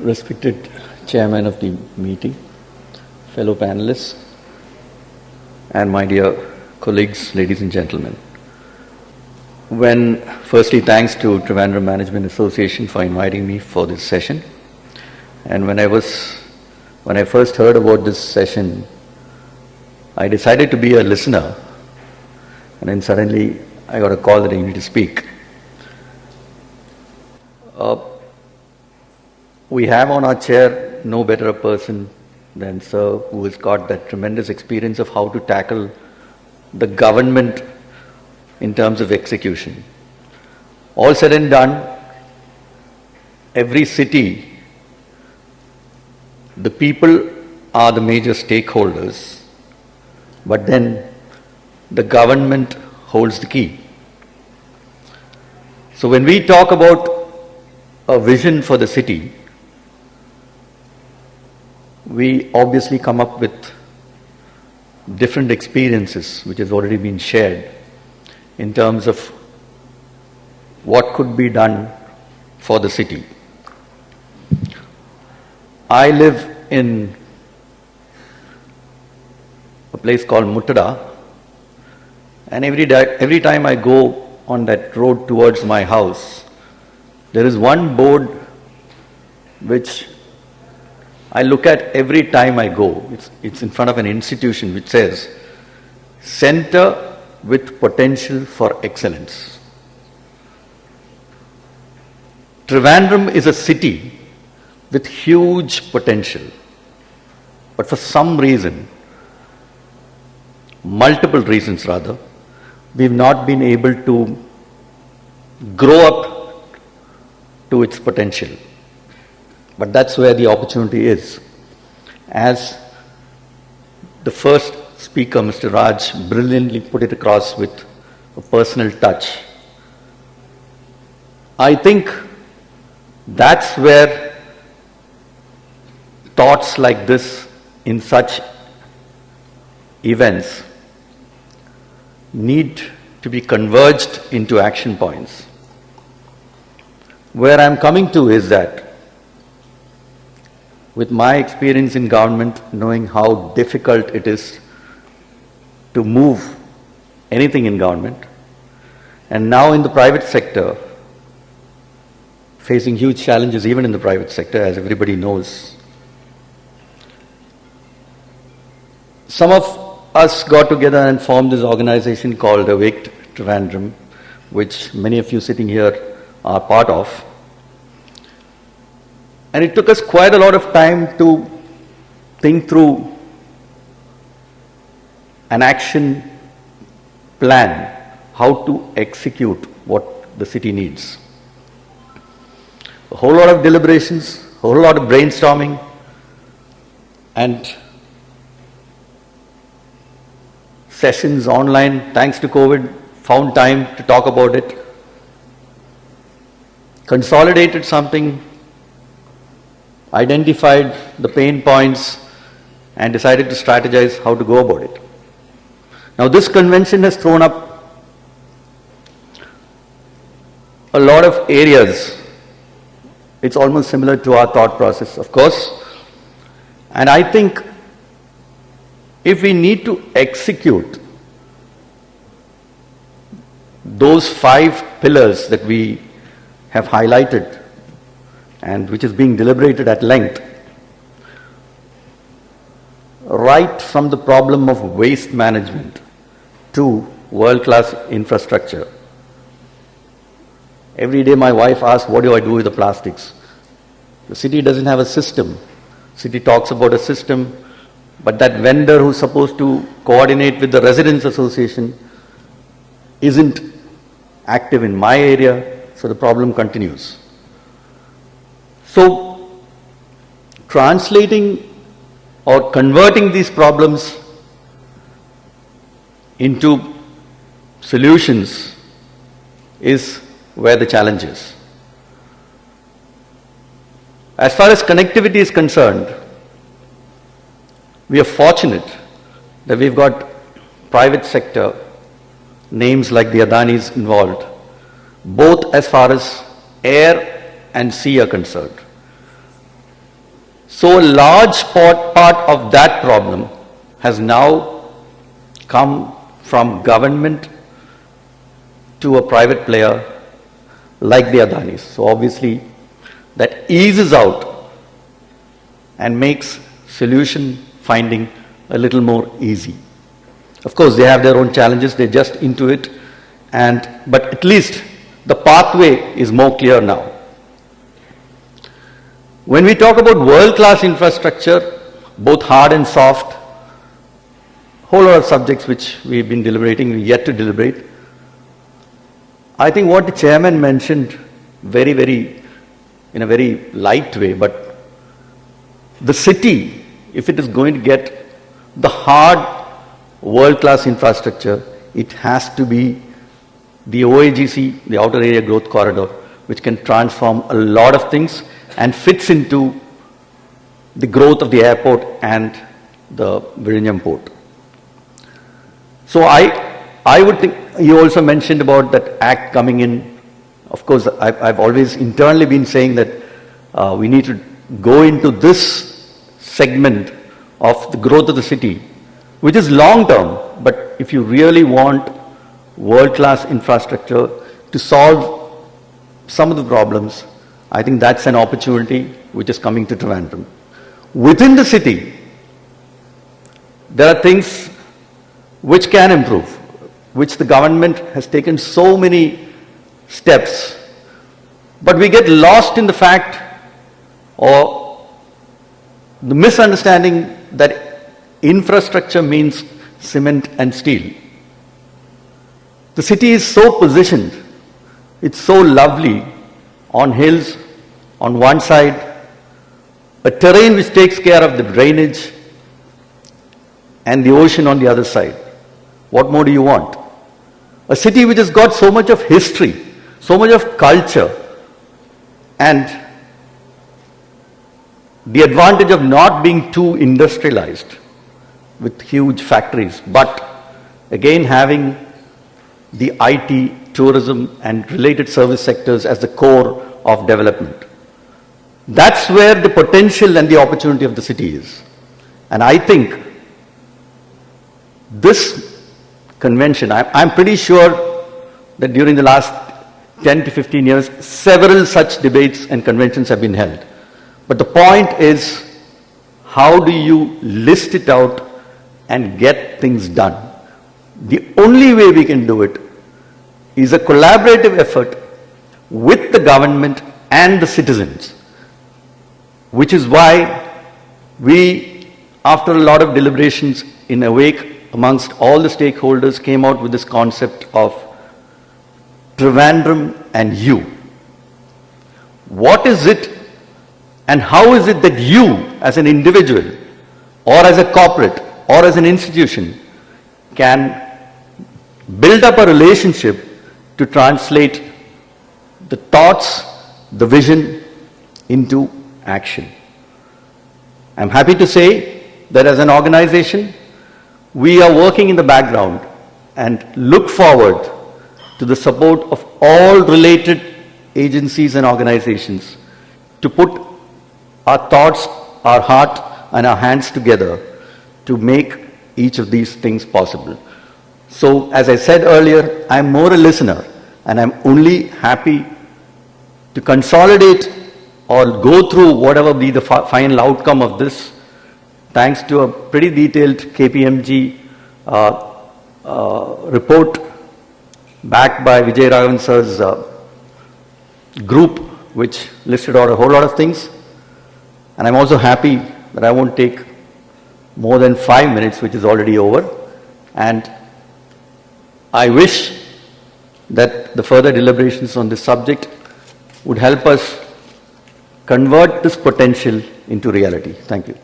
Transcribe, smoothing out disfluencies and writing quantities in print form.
Respected Chairman of the meeting, fellow panelists, and my dear colleagues, ladies and gentlemen. Firstly, thanks to Trivandrum Management Association for inviting me for this session. And when I first heard about this session, I decided to be a listener, and then suddenly I got a call that I need to speak. We have on our chair no better a person than Sir, who has got that tremendous experience of how to tackle the government in terms of execution. All said and done, every city, the people are the major stakeholders, but then the government holds the key. So when we talk about a vision for the city, we obviously come up with different experiences which has already been shared in terms of what could be done for the city. I live in a place called Muttada, and every time I go on that road towards my house, there is one board which I look at every time I go. It's in front of an institution which says, Center with Potential for Excellence. Trivandrum is a city with huge potential, but for some reason, multiple reasons rather, we've not been able to grow up to its potential. But that's where the opportunity is. As the first speaker, Mr. Raj, brilliantly put it across with a personal touch, I think that's where thoughts like this in such events need to be converged into action points. Where I'm coming to is that with my experience in government, knowing how difficult it is to move anything in government, and now in the private sector, facing huge challenges even in the private sector, as everybody knows. Some of us got together and formed this organization called Awake Trivandrum, which many of you sitting here are part of. And it took us quite a lot of time to think through an action plan, how to execute what the city needs. A whole lot of deliberations, a whole lot of brainstorming, and sessions online, thanks to COVID, found time to talk about it, consolidated something, identified the pain points, and decided to strategize how to go about it. Now, this convention has thrown up a lot of areas. It's almost similar to our thought process, of course. And I think if we need to execute those 5 pillars that we have highlighted, and which is being deliberated at length, right from the problem of waste management to world-class infrastructure. Every day my wife asks, what do I do with the plastics? The city doesn't have a system. City talks about a system, but that vendor who's supposed to coordinate with the residents association isn't active in my area, so the problem continues. So, translating or converting these problems into solutions is where the challenge is. As far as connectivity is concerned, we are fortunate that we've got private sector names like the Adanis involved, both as far as air and sea are concerned. So a large part of that problem has now come from government to a private player like the Adanis. So obviously that eases out and makes solution finding a little more easy. Of course, they have their own challenges, they're just into it, but at least the pathway is more clear now. When we talk about world-class infrastructure, both hard and soft, whole lot of subjects which we've been deliberating, we're yet to deliberate. I think what the chairman mentioned in a very light way, but the city, if it is going to get the hard world-class infrastructure, it has to be the OAGC, the Outer Area Growth Corridor, which can transform a lot of things and fits into the growth of the airport and the Vizhinjam port. So I would think, you also mentioned about that act coming in. Of course, I've always internally been saying that we need to go into this segment of the growth of the city, which is long term, but if you really want world-class infrastructure to solve some of the problems, I think that's an opportunity which is coming to Trivandrum. Within the city, there are things which can improve, which the government has taken so many steps, but we get lost in the fact or the misunderstanding that infrastructure means cement and steel. The city is so positioned, it's so lovely, on hills, on one side, a terrain which takes care of the drainage, and the ocean on the other side. What more do you want? A city which has got so much of history, so much of culture, and the advantage of not being too industrialized with huge factories, but again having the IT, tourism, and related service sectors as the core of development. That's where the potential and the opportunity of the city is. And I think this convention, I'm pretty sure that during the last 10 to 15 years, several such debates and conventions have been held. But the point is, how do you list it out and get things done? The only way we can do it is a collaborative effort with the government and the citizens, which is why we, after a lot of deliberations in a wake amongst all the stakeholders, came out with this concept of Trivandrum and you. What is it and how is it that you, as an individual or as a corporate or as an institution, can build up a relationship to translate the thoughts, the vision into action? I'm happy to say that as an organization, we are working in the background and look forward to the support of all related agencies and organizations to put our thoughts, our heart, and our hands together to make each of these things possible. So, as I said earlier, I'm more a listener, and I'm only happy to consolidate or go through whatever be the final outcome of this, thanks to a pretty detailed KPMG report backed by Vijay Raghavan sir's group, which listed out a whole lot of things. And I'm also happy that I won't take more than 5 minutes, which is already over. And I wish that the further deliberations on this subject would help us convert this potential into reality. Thank you.